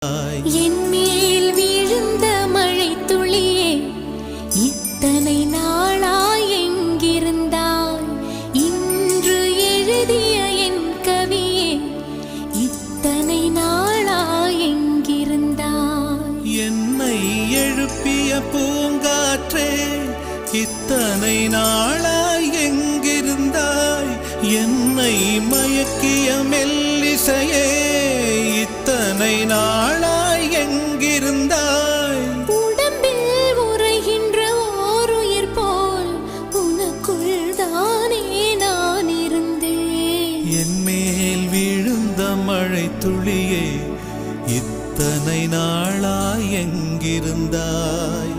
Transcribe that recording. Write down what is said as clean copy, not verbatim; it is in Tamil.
என் மேல் விழுந்த மழை துளியே, இத்தனை நாளாய் எங்கிருந்தாய்? இன்று எழுதிய என் கவியே, இத்தனை நாளாய் எங்கிருந்தாய்? என்னை எழுப்பிய பூங்காற்றே, இத்தனை நாளாய் எங்கிருந்தாய்? என்னை மயக்கிய மெல்லிசையே, இத்தனை நாளாய் எங்கிருந்தாய்? உடம்பில் உறைகின்ற ஓருயிர் போல் உனக்குள் தானே நான் இருந்தேன். என் மேல் விழுந்த மழை துளியே, இத்தனை நாளாய் எங்கிருந்தாய்?